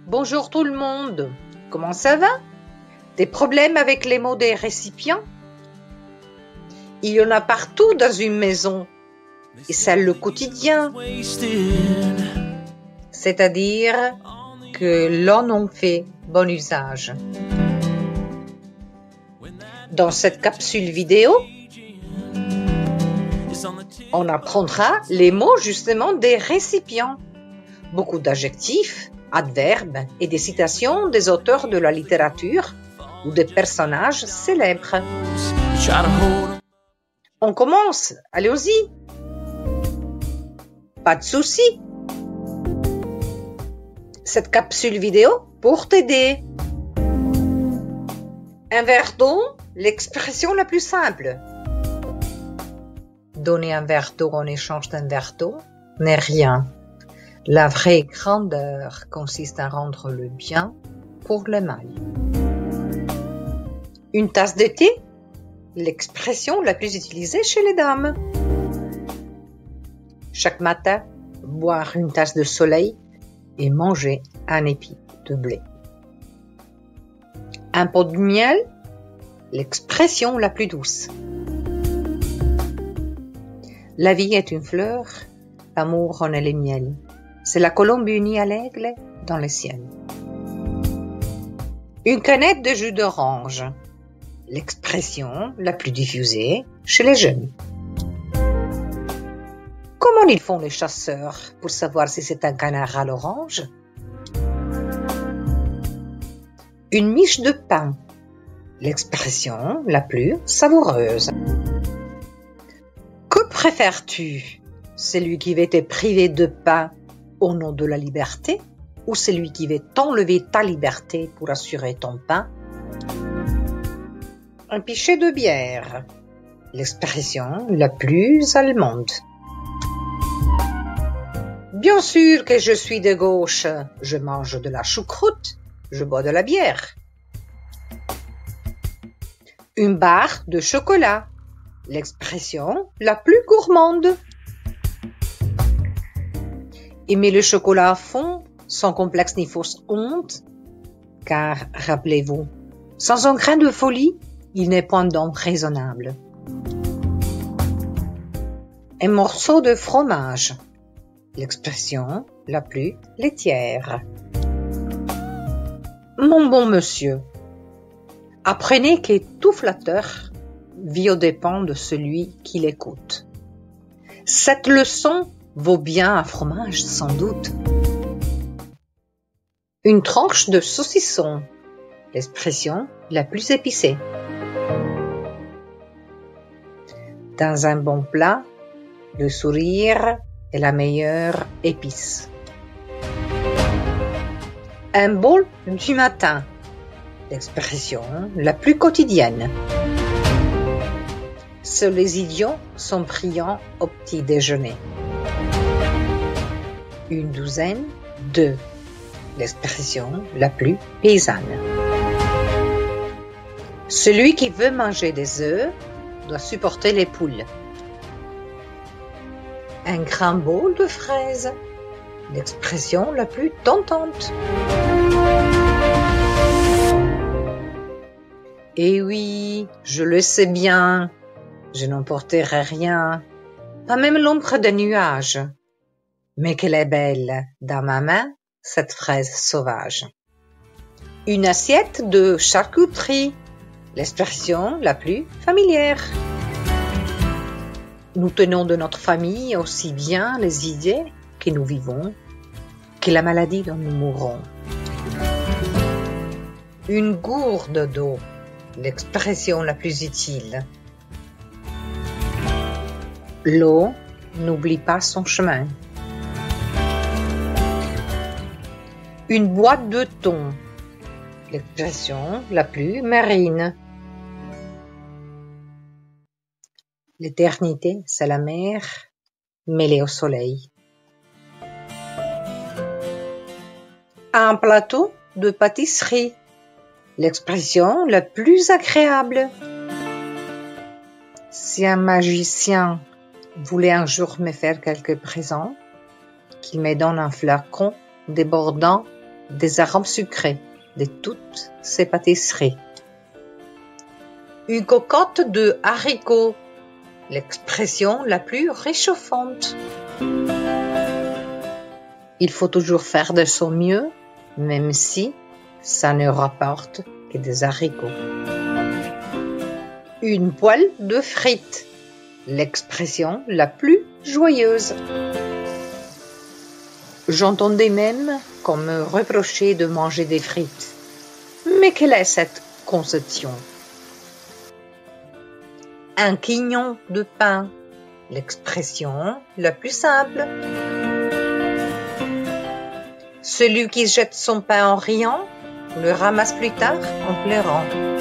Bonjour tout le monde, comment ça va? Des problèmes avec les mots des récipients? Il y en a partout dans une maison, et c'est le quotidien. C'est-à-dire que l'on en fait bon usage. Dans cette capsule vidéo, on apprendra les mots justement des récipients, beaucoup d'adjectifs, adverbes et des citations des auteurs de la littérature ou des personnages célèbres. On commence, allez-y. Pas de souci. Cette capsule vidéo pour t'aider. Un verre d'eau, l'expression la plus simple. Donner un verre d'eau en échange d'un verre d'eau n'est rien. La vraie grandeur consiste à rendre le bien pour le mal. Une tasse de thé, l'expression la plus utilisée chez les dames. Chaque matin, boire une tasse de soleil et manger un épi de blé. Un pot de miel, l'expression la plus douce. La vie est une fleur, l'amour en est le miel. C'est la colombe unie à l'aigle dans le ciel. Une canette de jus d'orange, l'expression la plus diffusée chez les jeunes. Comment ils font les chasseurs pour savoir si c'est un canard à l'orange? Une miche de pain, l'expression la plus savoureuse. Que préfères-tu? Celui qui va te priver de pain au nom de la liberté ou celui qui va t'enlever ta liberté pour assurer ton pain? Un pichet de bière, l'expression la plus allemande. Bien sûr que je suis de gauche, je mange de la choucroute, je bois de la bière. Une barre de chocolat, l'expression la plus gourmande. Aimer le chocolat à fond, sans complexe ni fausse honte, car, rappelez-vous, sans un grain de folie, il n'est point d'homme raisonnable. Un morceau de fromage, l'expression la plus laitière. Mon bon monsieur, apprenez que tout flatteur vit aux dépens de celui qui l'écoute. Cette leçon vaut bien un fromage, sans doute. Une tranche de saucisson, l'expression la plus épicée. Dans un bon plat, le sourire est la meilleure épice. Un bol du matin, l'expression la plus quotidienne. Seuls les idiots sont brillants au petit déjeuner. Une douzaine, deux, l'expression la plus paysanne. Celui qui veut manger des œufs doit supporter les poules. Un grand bol de fraises, l'expression la plus tentante. Eh oui, je le sais bien, je n'emporterai rien, pas même l'ombre d'un nuage. Mais qu'elle est belle dans ma main, cette fraise sauvage. Une assiette de charcuterie, l'expression la plus familière. Nous tenons de notre famille aussi bien les idées que nous vivons que la maladie dont nous mourons. Une gourde d'eau, l'expression la plus utile. L'eau n'oublie pas son chemin. Une boîte de thon, l'expression la plus marine. L'éternité, c'est la mer mêlée au soleil. Un plateau de pâtisserie, l'expression la plus agréable. Si un magicien voulait un jour me faire quelques présents, qu'il me donne un flacon débordant des arômes sucrés de toutes ces pâtisseries. Une cocotte de haricots, l'expression la plus réchauffante. Il faut toujours faire de son mieux, même si ça ne rapporte que des haricots. Une poêle de frites, l'expression la plus joyeuse. J'entendais même qu'on me reprochait de manger des frites. Mais quelle est cette conception? Un quignon de pain, l'expression la plus simple. Celui qui jette son pain en riant le ramasse plus tard en pleurant.